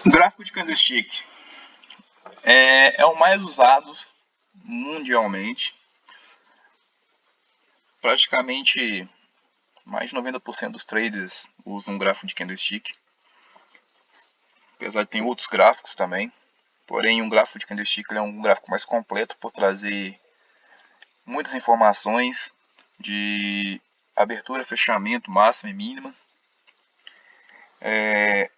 O gráfico de candlestick é o mais usado mundialmente. Praticamente mais de 90% dos traders usam gráfico de candlestick. Apesar de ter outros gráficos também. Porém, um gráfico de candlestick é um gráfico mais completo por trazer muitas informações de abertura, fechamento, máxima e mínima. É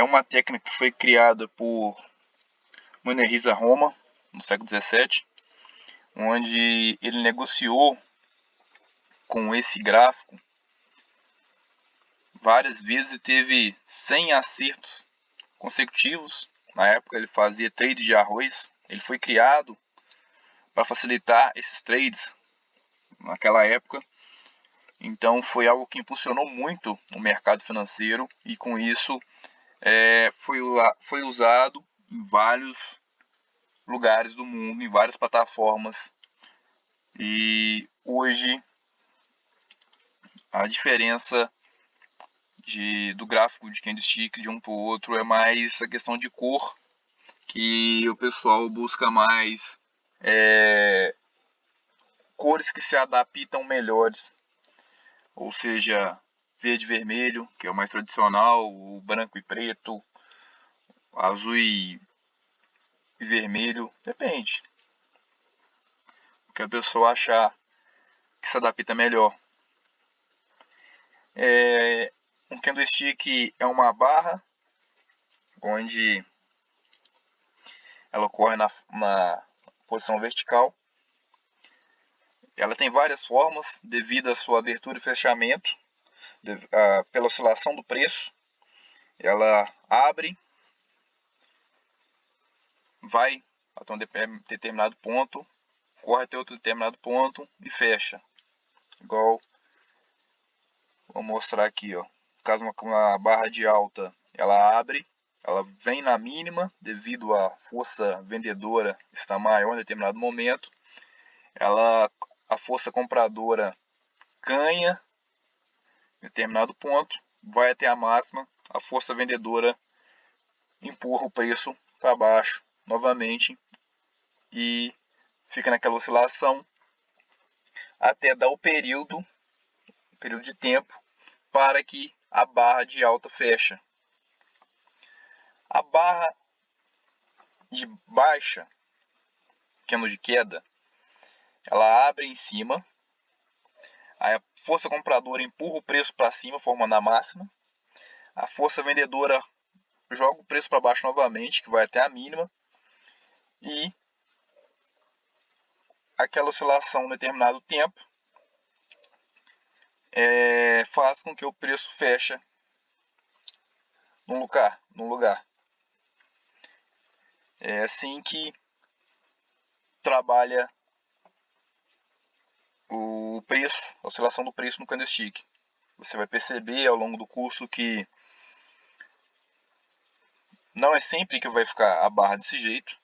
uma técnica que foi criada por Mannerisa Roma no século XVII, onde ele negociou com esse gráfico várias vezes e teve 100 acertos consecutivos. Na época ele fazia trade de arroz. Ele foi criado para facilitar esses trades naquela época. Então foi algo que impulsionou muito o mercado financeiro e com isso foi usado em vários lugares do mundo, em várias plataformas. E hoje a diferença do gráfico de candlestick de um para o outro é mais a questão de cor, que o pessoal busca mais cores que se adaptam melhores, ou seja, verde e vermelho, que é o mais tradicional, o branco e preto, azul e vermelho, depende. O que a pessoa achar que se adapta melhor. Um candlestick é uma barra onde ela ocorre na posição vertical. Ela tem várias formas devido à sua abertura e fechamento, pela oscilação do preço. Ela abre, vai até um determinado ponto, corre até outro determinado ponto e fecha. Igual, vou mostrar aqui, ó. Caso uma barra de alta, ela abre, ela vem na mínima devido à força vendedora estar maior em determinado momento. A força compradora ganha em determinado ponto, vai até a máxima, a força vendedora empurra o preço para baixo novamente e fica naquela oscilação até dar o período de tempo para que a barra de alta fecha. A barra de baixa, candle de queda, ela abre em cima, a força compradora empurra o preço para cima, formando a máxima, a força vendedora joga o preço para baixo novamente, que vai até a mínima, e aquela oscilação em determinado tempo faz com que o preço feche num lugar. É assim que trabalha o preço, a oscilação do preço no candlestick. Você vai perceber ao longo do curso que não é sempre que vai ficar a barra desse jeito.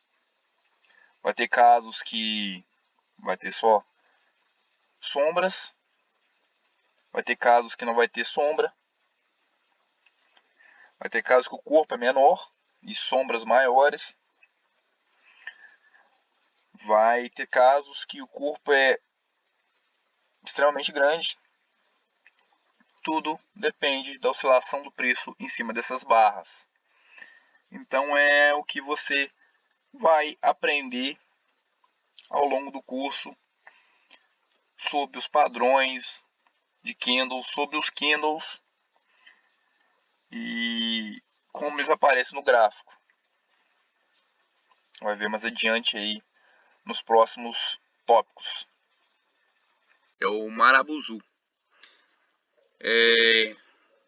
Vai ter casos que vai ter só sombras, vai ter casos que não vai ter sombra, vai ter casos que o corpo é menor e sombras maiores, vai ter casos que o corpo é extremamente grande. Tudo depende da oscilação do preço em cima dessas barras. Então é o que você vai aprender ao longo do curso sobre os padrões de candles, sobre os candles e como eles aparecem no gráfico. Vai ver mais adiante aí nos próximos tópicos. É o Marabuzu.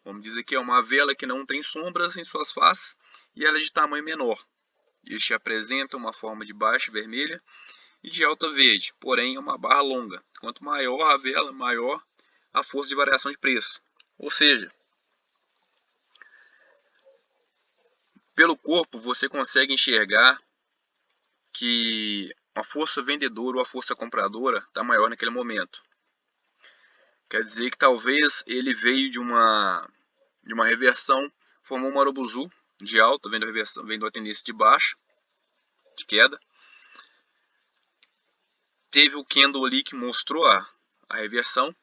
Vamos dizer que é uma vela que não tem sombras em suas faces e ela é de tamanho menor. Este apresenta uma forma de baixa vermelha e de alta verde, porém é uma barra longa. Quanto maior a vela, maior a força de variação de preço. Ou seja, pelo corpo você consegue enxergar que a força vendedora ou a força compradora está maior naquele momento. Quer dizer que talvez ele veio de uma reversão, formou uma Marubozu de alta, vendo a tendência de baixa, de queda. Teve o candle ali que mostrou a reversão.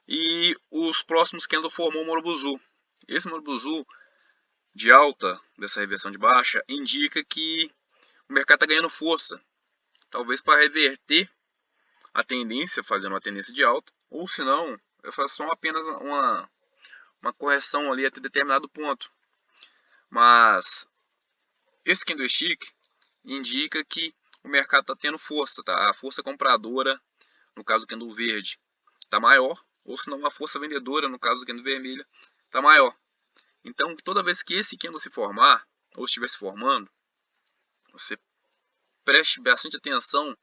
E os próximos candles formou o Marubozu. Esse Marubozu de alta, dessa reversão de baixa, indica que o mercado está ganhando força. Talvez para reverter a tendência, fazendo uma tendência de alta. Ou se não, eu faço só apenas uma correção ali até determinado ponto. Mas esse candlestick indica que o mercado está tendo força, tá? A força compradora, no caso do candle verde, está maior, ou se não a força vendedora, no caso do candle vermelho, está maior. Então, toda vez que esse candle se formar, ou estiver se formando, você preste bastante atenção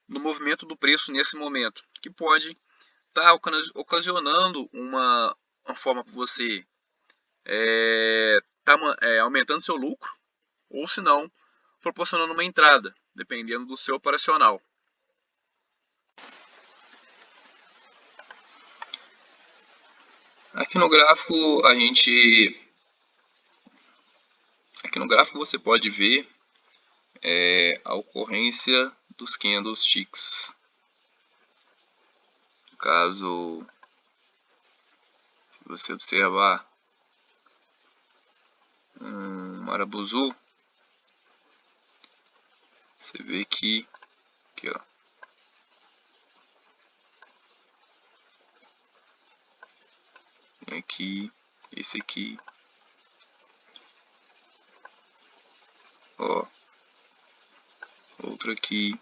no movimento do preço nesse momento, que pode estar ocasionando uma forma para você aumentando seu lucro, ou se não, proporcionando uma entrada, dependendo do seu operacional. Aqui no gráfico você pode ver a ocorrência dos candlesticks. No caso, se você observar um Marubozu, você vê que aqui, ó, aqui, esse aqui, ó, outro aqui,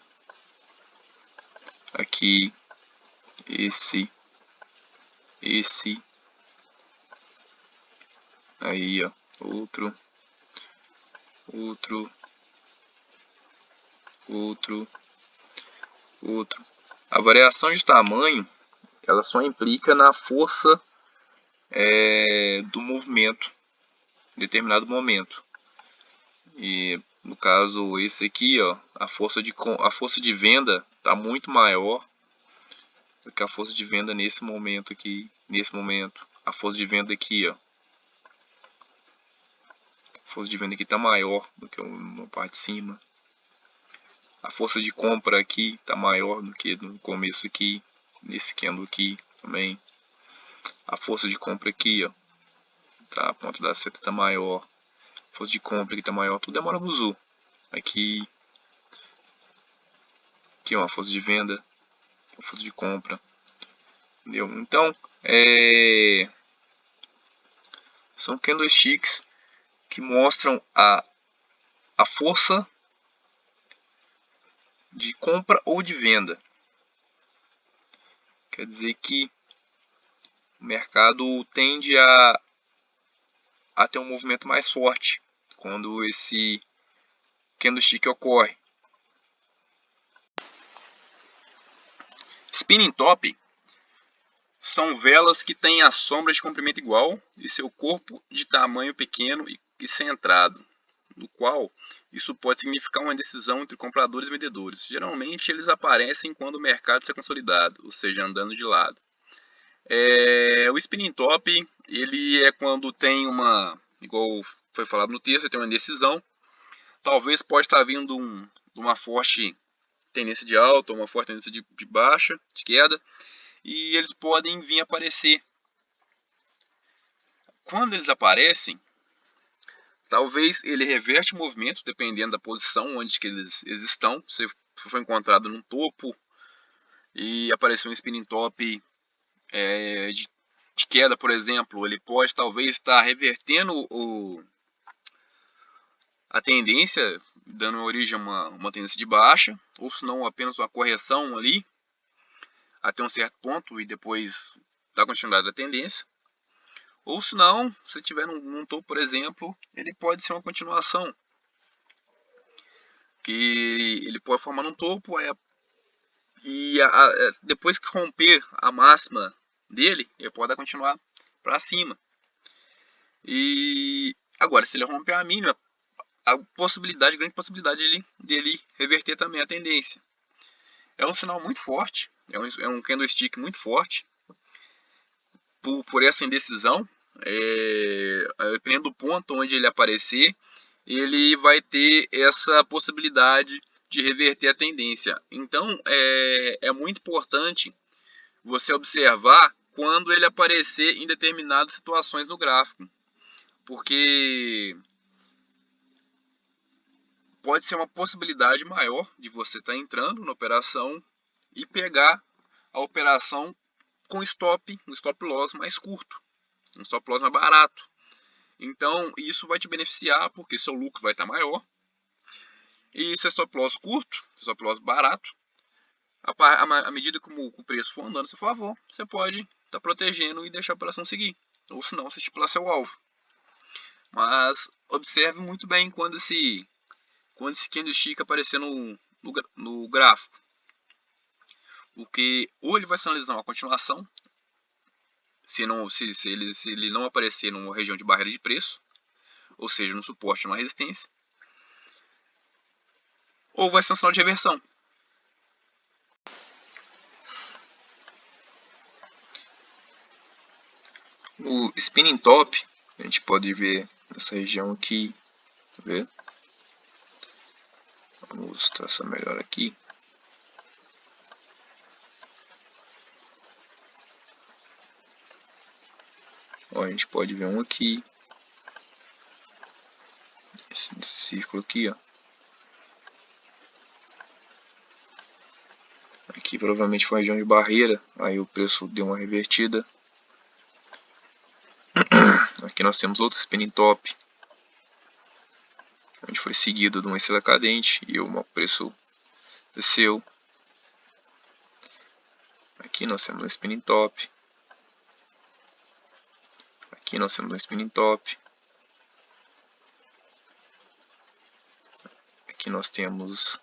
aqui, esse, aí, ó, outro, A variação de tamanho, ela só implica na força do movimento em determinado momento. E no caso esse aqui, ó, a força de venda está muito maior do que a força de venda nesse momento aqui, a força de venda aqui, ó, a força de venda aqui está maior do que na parte de cima. A força de compra aqui está maior do que no começo aqui, nesse candle aqui também. A força de compra aqui, ó, tá, a ponta da seta está maior. A força de compra aqui está maior, tudo é Marubozu. Aqui é uma força de venda, uma força de compra. Entendeu? Então, são candlesticks que mostram a força de compra ou de venda. Quer dizer que o mercado tende a ter um movimento mais forte quando esse candlestick ocorre. Spinning top são velas que têm a sombra de comprimento igual e seu corpo de tamanho pequeno e centrado, no qual isso pode significar uma indecisão entre compradores e vendedores. Geralmente eles aparecem quando o mercado está consolidado, ou seja, andando de lado. O spinning top, ele é quando tem igual foi falado no texto, tem uma indecisão. Talvez pode estar vindo uma forte tendência de alta, uma forte tendência de baixa, de queda, e eles podem vir aparecer. Quando eles aparecem, talvez ele reverte o movimento, dependendo da posição onde que eles estão. Se foi encontrado num topo e apareceu um spinning top de queda, por exemplo, ele pode talvez estar revertendo a tendência, dando origem a uma tendência de baixa, ou se não apenas uma correção ali, até um certo ponto e depois dar continuidade à tendência. Ou se não, se tiver num topo, por exemplo, ele pode ser uma continuação, que ele pode formar um topo e depois que romper a máxima dele, ele pode continuar para cima. E agora, se ele romper a mínima, grande possibilidade dele reverter também a tendência. É um sinal muito forte, é um candlestick muito forte por essa indecisão. dependendo do ponto onde ele aparecer, ele vai ter essa possibilidade de reverter a tendência. Então é muito importante você observar quando ele aparecer em determinadas situações no gráfico, porque pode ser uma possibilidade maior de você estar entrando na operação e pegar a operação com um stop loss mais curto, um stop loss mais barato. Então isso vai te beneficiar porque seu lucro vai estar maior. E se é stop loss curto, stop loss barato, à medida que o preço for andando a seu favor, você pode estar protegendo e deixar a operação seguir. Ou se não, você estipular seu alvo. Mas observe muito bem quando esse candlestick aparecer no gráfico. Porque ou ele vai sinalizar uma continuação, se ele não aparecer numa região de barreira de preço, ou seja, no suporte ou na resistência, ou vai ser um sinal de reversão. No spinning top, a gente pode ver nessa região aqui, tá vendo? Vamos traçar melhor aqui. Ó, a gente pode ver um aqui, esse círculo aqui, ó. Aqui provavelmente foi a região de barreira, aí o preço deu uma revertida. Aqui nós temos outro spinning top, onde foi seguido de uma estrela cadente e o preço desceu. Aqui nós temos um spinning top. Aqui nós temos um spinning top. Aqui nós temos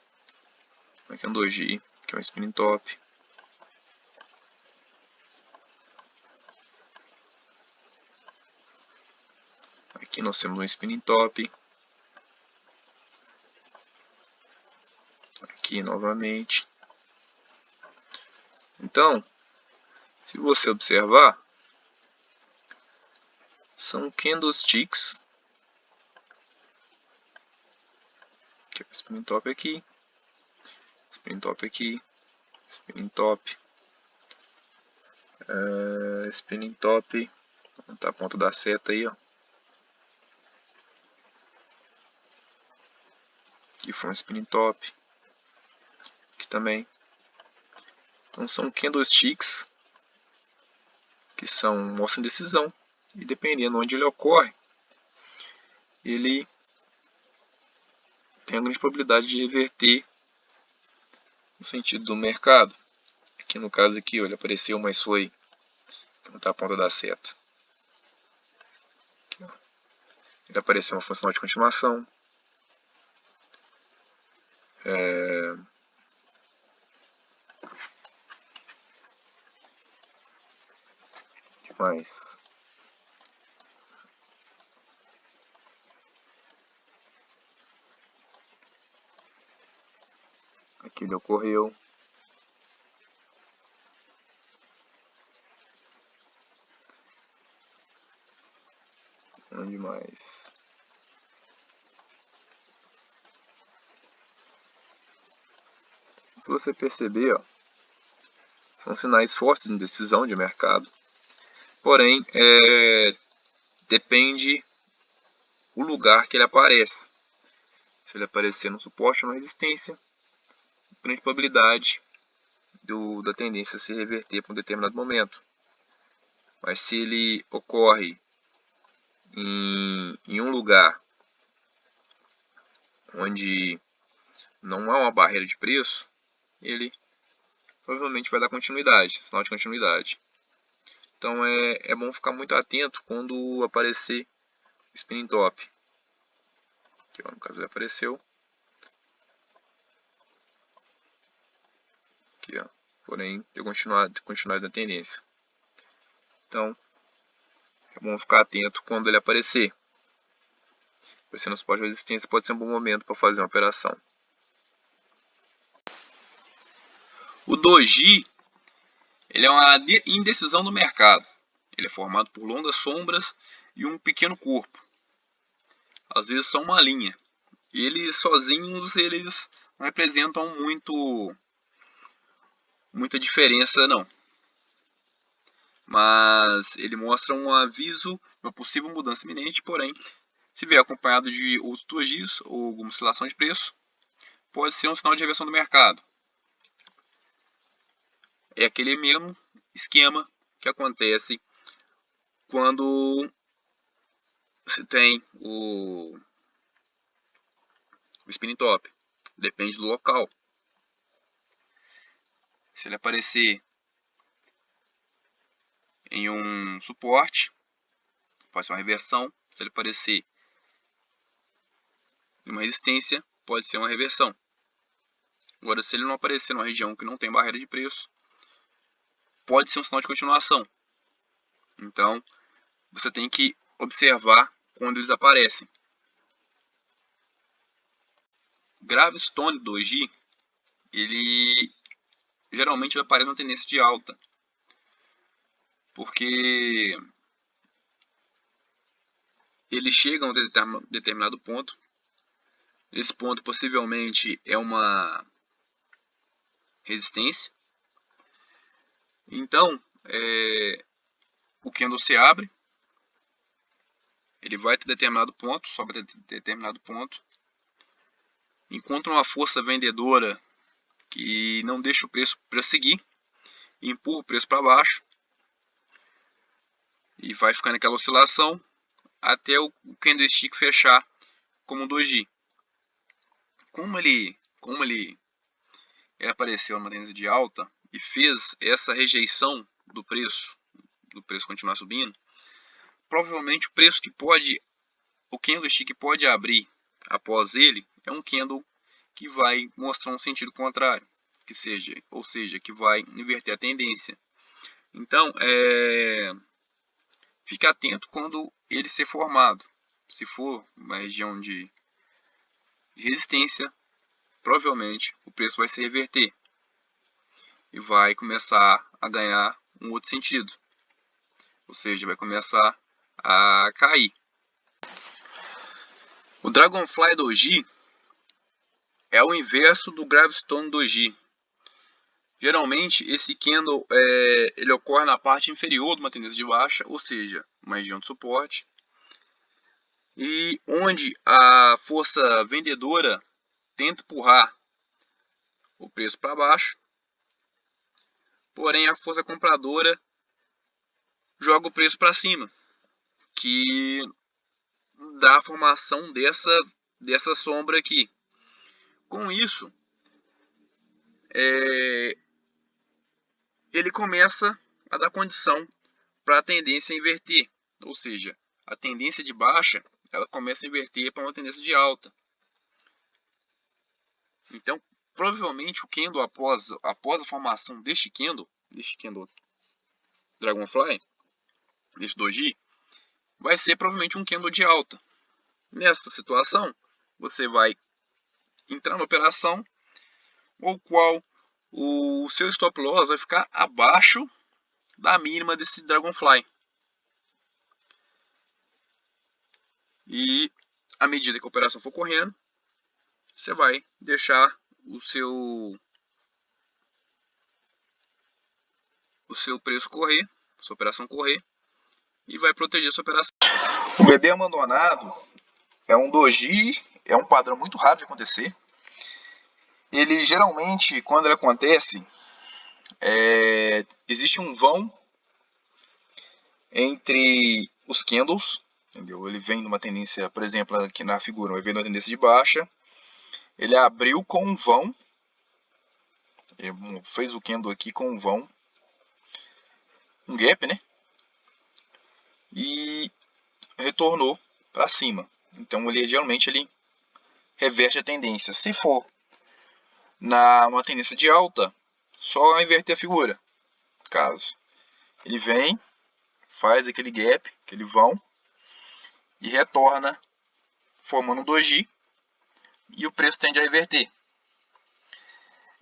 aqui um doji, que é um spinning top. Aqui nós temos um spinning top. Aqui novamente. Então, se você observar, são candlesticks. Aqui, spinning top aqui, spinning top aqui, spinning top, spinning top, tá a ponta da seta aí, ó. Aqui foi um spinning top, aqui também. Então são candlesticks que mostram indecisão, e dependendo onde ele ocorre, ele tem a grande probabilidade de reverter no sentido do mercado. Aqui no caso aqui, ó, ele apareceu, mas foi não tá a ponta da seta. Aqui, ó. Ele apareceu uma função de continuação. Mas aqui ele ocorreu. Onde mais? Se você perceber, ó, são sinais fortes de indecisão de mercado. Porém, depende o lugar que ele aparece. Se ele aparecer no suporte ou na resistência, grande probabilidade da tendência se reverter para um determinado momento. Mas se ele ocorre em um lugar onde não há uma barreira de preço, ele provavelmente vai dar continuidade, sinal de continuidade. Então é bom ficar muito atento quando aparecer o spinning top. Aqui, ó, no caso ele apareceu. Aqui, ó, porém ter continuado na tendência. Então é bom ficar atento quando ele aparecer. Aparecendo no suporte de resistência pode ser um bom momento para fazer uma operação. O doji, ele é uma indecisão do mercado. Ele é formado por longas sombras e um pequeno corpo. Às vezes são uma linha. Eles sozinhos, eles não representam muita diferença não. Mas ele mostra um aviso de uma possível mudança iminente, porém, se vier acompanhado de outros dojis ou alguma oscilação de preço, pode ser um sinal de reversão do mercado. É aquele mesmo esquema que acontece quando se tem o spinning top. Depende do local. Se ele aparecer em um suporte, pode ser uma reversão. Se ele aparecer em uma resistência, pode ser uma reversão. Agora, se ele não aparecer numa região que não tem barreira de preço, pode ser um sinal de continuação. Então, você tem que observar quando eles aparecem. Gravestone Doji, ele geralmente aparece numa tendência de alta, porque ele chega a um determinado ponto. Esse ponto possivelmente é uma resistência. Então, o candle se abre, ele vai ter determinado ponto, sobe até determinado ponto, encontra uma força vendedora que não deixa o preço prosseguir, empurra o preço para baixo e vai ficar naquela oscilação até o candlestick fechar como um doji. Como ele apareceu numa tendência de alta e fez essa rejeição do preço continuar subindo, provavelmente o candlestick pode abrir após ele é um candle que vai mostrar um sentido contrário, ou seja, que vai inverter a tendência. Então, fique atento quando ele ser formado. Se for uma região de resistência, provavelmente o preço vai se reverter e vai começar a ganhar um outro sentido, ou seja, vai começar a cair. O Dragonfly Doji é o inverso do Gravestone Doji. Geralmente esse candle ele ocorre na parte inferior de uma tendência de baixa, ou seja, uma região de suporte, e onde a força vendedora tenta empurrar o preço para baixo, porém a força compradora joga o preço para cima, que dá a formação dessa sombra aqui. Com isso, ele começa a dar condição para a tendência inverter, ou seja, a tendência de baixa ela começa a inverter para uma tendência de alta. Então, provavelmente o candle após a formação deste candle Dragonfly, deste doji, vai ser provavelmente um candle de alta. Nessa situação, você vai entrar na operação, o qual o seu stop loss vai ficar abaixo da mínima desse Dragonfly. E à medida que a operação for correndo, você vai deixar o seu preço correr, sua operação correr, e vai proteger sua operação. O bebê abandonado é um doji, é um padrão muito raro de acontecer. Ele geralmente, quando ele acontece, existe um vão entre os candles, entendeu? Ele vem numa tendência, por exemplo, aqui na figura, ele vem numa tendência de baixa, ele abriu com um vão, ele fez o candle aqui com um vão, um gap, né? E retornou para cima. Então ele geralmente reverte a tendência. Se for uma tendência de alta, só inverter a figura. Caso ele vem, faz aquele gap, aquele vão e retorna formando um doji e o preço tende a reverter.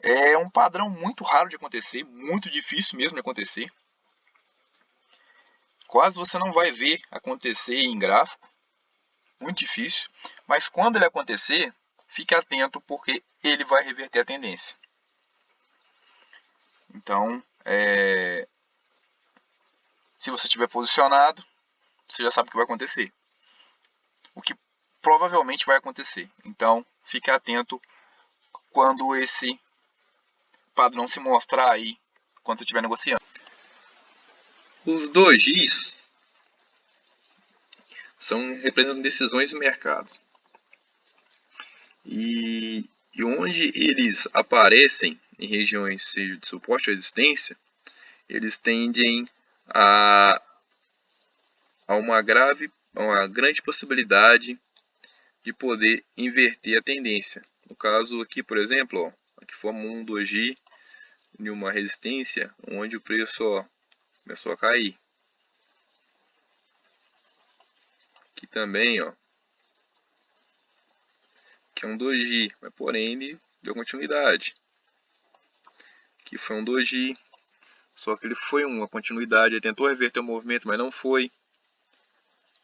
É um padrão muito raro de acontecer, muito difícil mesmo de acontecer. quase você não vai ver acontecer em gráfico, muito difícil, mas quando ele acontecer, fique atento porque ele vai reverter a tendência. Então, se você estiver posicionado, você já sabe o que vai acontecer. O que provavelmente vai acontecer. Então, fique atento quando esse padrão se mostrar aí, quando você estiver negociando. Os dojis representam decisões do mercado. E onde eles aparecem em regiões seja de suporte ou resistência, eles tendem a uma grande possibilidade de poder inverter a tendência. No caso aqui, por exemplo, aqui forma um doji em uma resistência onde o preço começou a cair. Aqui também, que é um doji, mas porém ele deu continuidade. Aqui foi um doji, só que ele foi uma continuidade, ele tentou reverter o movimento, mas não foi.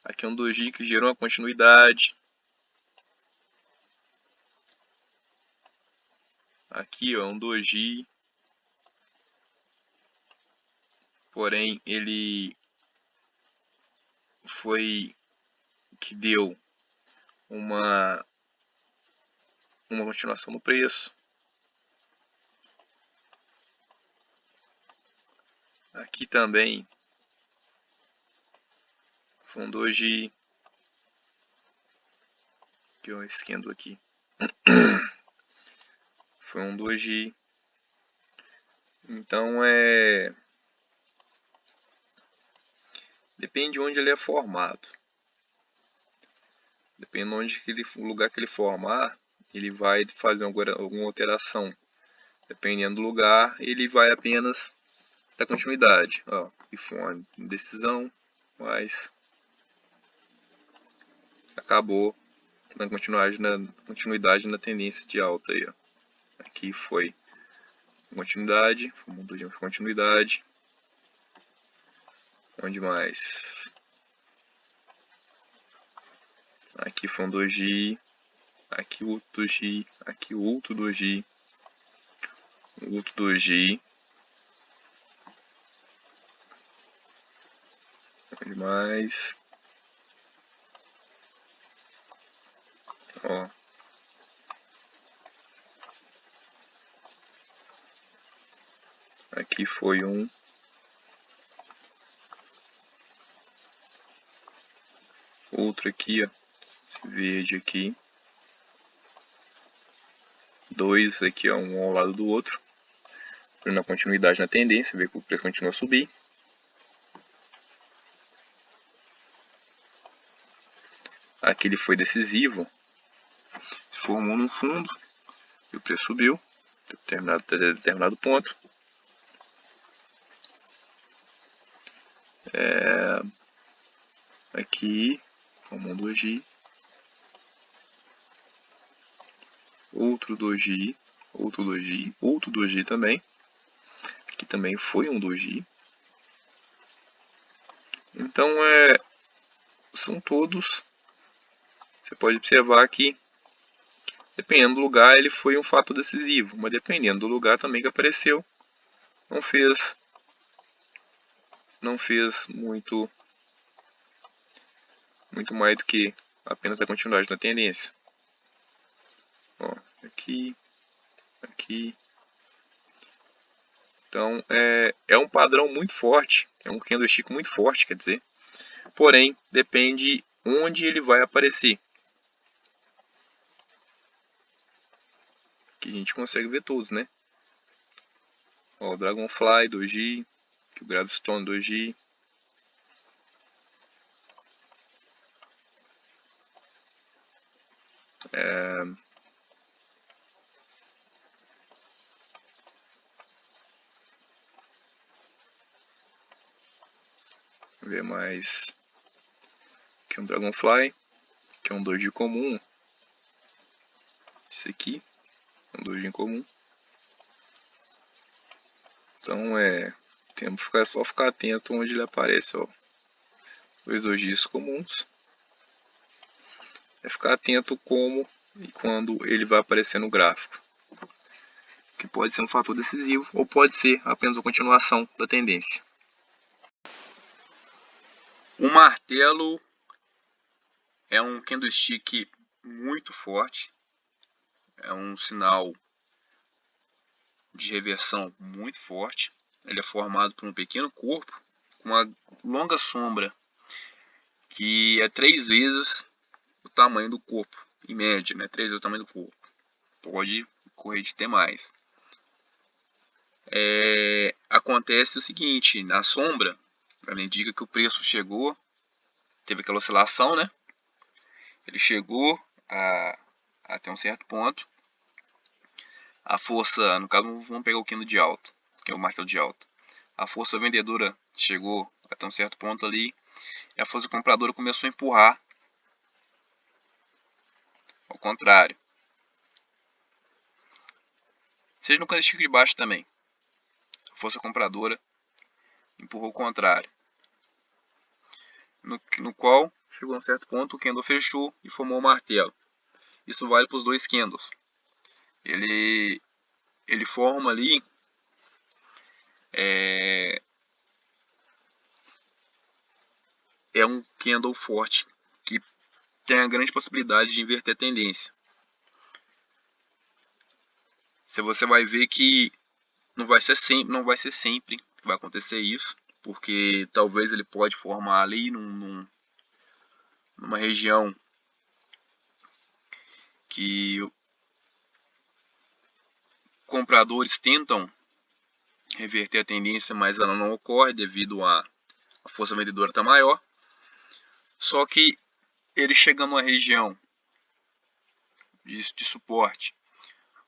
Aqui é um doji que gerou uma continuidade. Aqui é um doji, porém ele foi que deu uma continuação no preço. Aqui também foi um doji, que eu esquendo aqui. Foi um doji. Então depende de onde ele é formado. Dependendo do lugar que ele formar, ele vai fazer alguma alteração. Dependendo do lugar, ele vai apenas dar continuidade. E foi uma decisão, mas acabou na continuidade na tendência de alta aí. Aqui foi continuidade, foi continuidade. Onde mais? Aqui foi um doji, aqui outro doji, aqui outro doji, outro doji. Onde mais? Aqui foi um. Outro aqui, esse verde aqui. Dois aqui, um ao lado do outro. Na continuidade na tendência, vê que o preço continua a subir. Aqui ele foi decisivo. Se formou num fundo e o preço subiu até determinado ponto. Aqui formou um doji. Outro doji. Outro doji. Outro doji também. Aqui também foi um doji. Então são todos. Você pode observar que dependendo do lugar ele foi um fato decisivo, mas dependendo do lugar também que apareceu, não fez muito mais do que apenas a continuidade na tendência. Aqui. Então é um padrão muito forte, é um candlestick muito forte, quer dizer. Porém, depende onde ele vai aparecer. Aqui a gente consegue ver todos, né? O Dragonfly doji, o Gravestone doji. Vamos ver mais. Aqui um Dragonfly, que é um doji comum. Esse aqui é um doji comum. Então temos que só ficar atento onde ele aparece, dois dojis comuns. É ficar atento como e quando ele vai aparecer no gráfico, que pode ser um fator decisivo ou pode ser apenas uma continuação da tendência. O martelo é um candlestick muito forte, é um sinal de reversão muito forte. Ele é formado por um pequeno corpo com uma longa sombra que é 3 vezes o tamanho do corpo, em média, né? 3 vezes o tamanho do corpo. Pode correr de ter mais. Acontece o seguinte, na sombra, ela indica que o preço chegou, teve aquela oscilação, né? Ele chegou até um certo ponto. A força, no caso, vamos pegar o candle de alta, que é o martelo de alta. A força vendedora chegou até um certo ponto ali, e a força compradora começou a empurrar ao contrário. Seja no candlestick de baixo também. A força compradora empurrou ao contrário. No qual chegou a um certo ponto, o candle fechou e formou o martelo. Isso vale para os dois candles. Ele forma ali um candle forte que tem a grande possibilidade de inverter a tendência. Você vai ver que não vai ser sempre que vai acontecer isso, porque talvez ele pode formar ali numa região que compradores tentam reverter a tendência, mas ela não ocorre devido a força vendedora estar maior. Só que ele chegando numa região de suporte,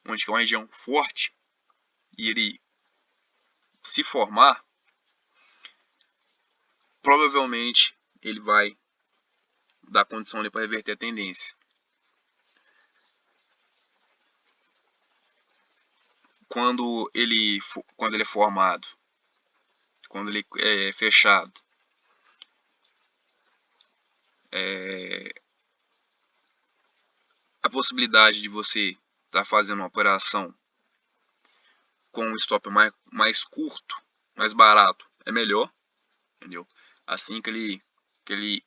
onde é uma região forte, e ele se formar, provavelmente ele vai dar condição ali para reverter a tendência. Quando ele é formado, quando ele é fechado, a possibilidade de você estar fazendo uma operação com um stop mais curto, mais barato, é melhor, entendeu? Assim que ele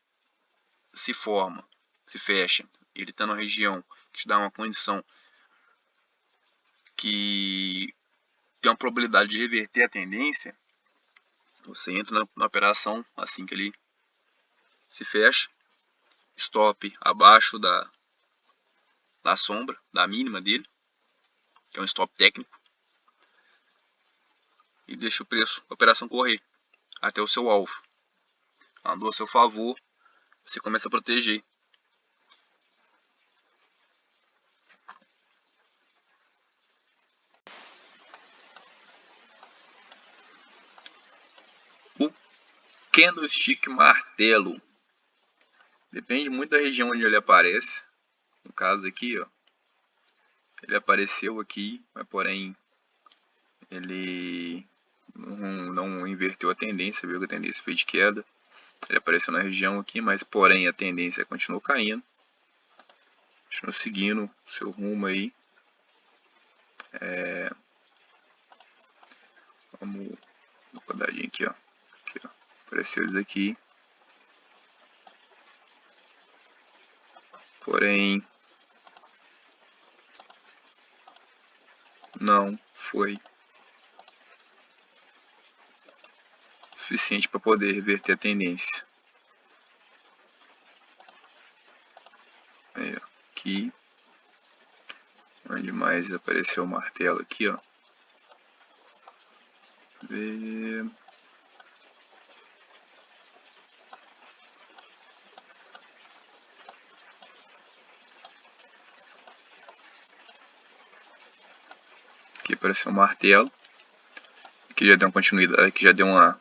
se forma, se fecha, ele está numa região que te dá uma condição que tem uma probabilidade de reverter a tendência, você entra na operação assim que ele se fecha, stop abaixo da sombra, da mínima dele, que é um stop técnico, e deixa o preço, a operação correr até o seu alvo. Andou a seu favor, você começa a proteger. O candlestick martelo depende muito da região onde ele aparece. No caso aqui, ó, ele apareceu aqui, mas porém ele não inverteu a tendência, viu que a tendência foi de queda. Ele apareceu na região aqui, mas porém a tendência continuou caindo. Continua seguindo seu rumo aí. Vamos dar uma olhadinha aqui, ó. Aqui, ó. Apareceu eles aqui. Porém, não foi suficiente para poder reverter a tendência. Aí, ó, aqui, onde mais apareceu o martelo aqui, ó. Aqui apareceu um martelo, que já deu uma continuidade, que já deu uma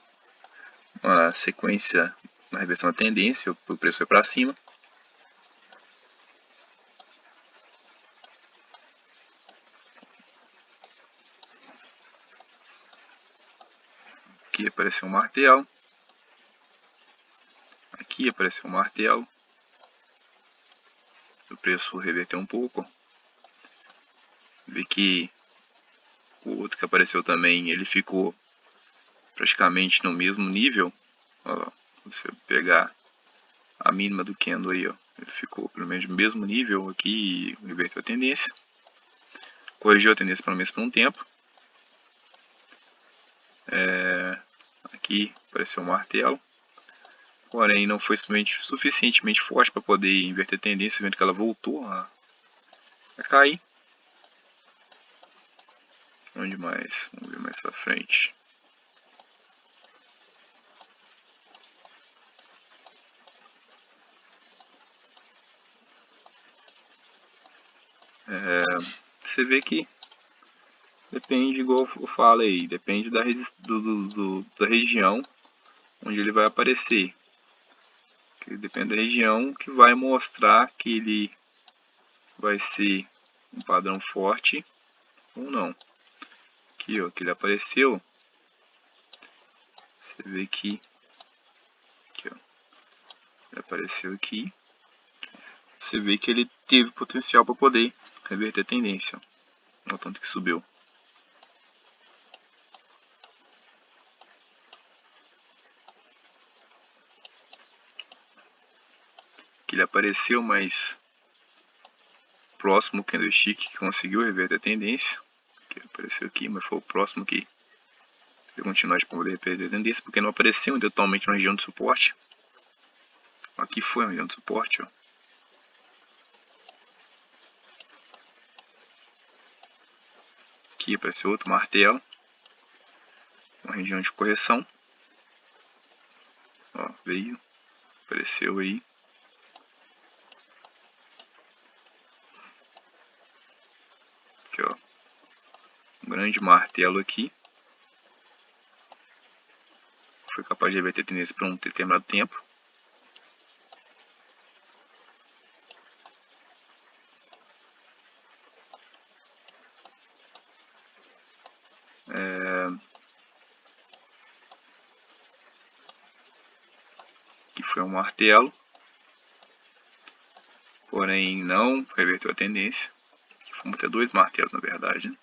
sequência na reversão da tendência, o preço foi para cima. Aqui apareceu um martelo. Aqui apareceu um martelo. O preço reverteu um pouco. Vê que o outro que apareceu também, ele ficou praticamente no mesmo nível. Ó, se você pegar a mínima do candle aí, ó, ele ficou pelo menos no mesmo nível aqui e reverteu a tendência. Corrigiu a tendência pelo menos por um tempo. Aqui apareceu um martelo. Porém, não foi suficientemente forte para poder inverter a tendência, vendo que ela voltou a cair. Onde mais? Vamos ver mais pra frente. Você vê que depende, igual eu falo aí, depende da região onde ele vai aparecer. Depende da região que vai mostrar que ele vai ser um padrão forte ou não. Aqui, ó, que ele apareceu. Você vê que aqui, ó, ele apareceu aqui. Você vê que ele teve potencial para poder reverter a tendência. Olha o tanto que subiu. Que ele apareceu mais próximo que o Chique, que conseguiu reverter a tendência. Que apareceu aqui, mas foi o próximo que continuar de poder reverter a tendência, porque não apareceu ainda totalmente na região de suporte. Aqui foi a região de suporte, ó. Aqui apareceu outro martelo, uma região de correção. Ó, veio, apareceu aí. Aqui, ó, um grande martelo aqui. Foi capaz de reverter a tendência por um determinado tempo. Aqui foi um martelo, porém não reverteu a tendência. Aqui fomos ter dois martelos, na verdade, né?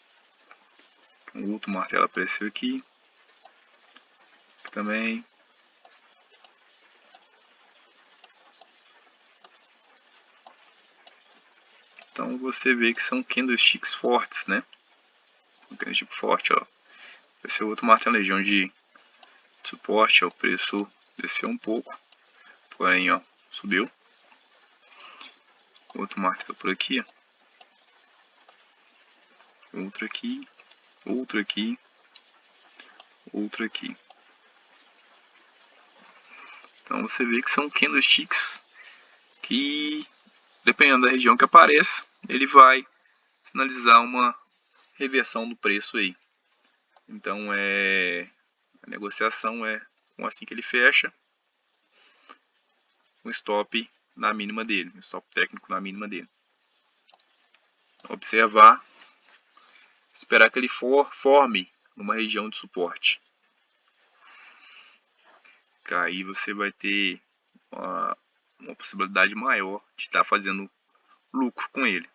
Um outro martelo apareceu aqui também. Então você vê que são candlesticks fortes, né? Um candlestick forte, ó. Esse é outro martelo, região de suporte, ó. O preço desceu um pouco, porém, ó, subiu. Outro martelo por aqui, ó. Outro aqui, outro aqui, outro aqui. Então você vê que são candlesticks que, dependendo da região que apareça, ele vai sinalizar uma reversão do preço aí. Então a negociação é assim que ele fecha, um stop na mínima dele, um stop técnico na mínima dele. Observar, esperar que ele forme uma região de suporte. Aí você vai ter uma possibilidade maior de estar fazendo lucro com ele.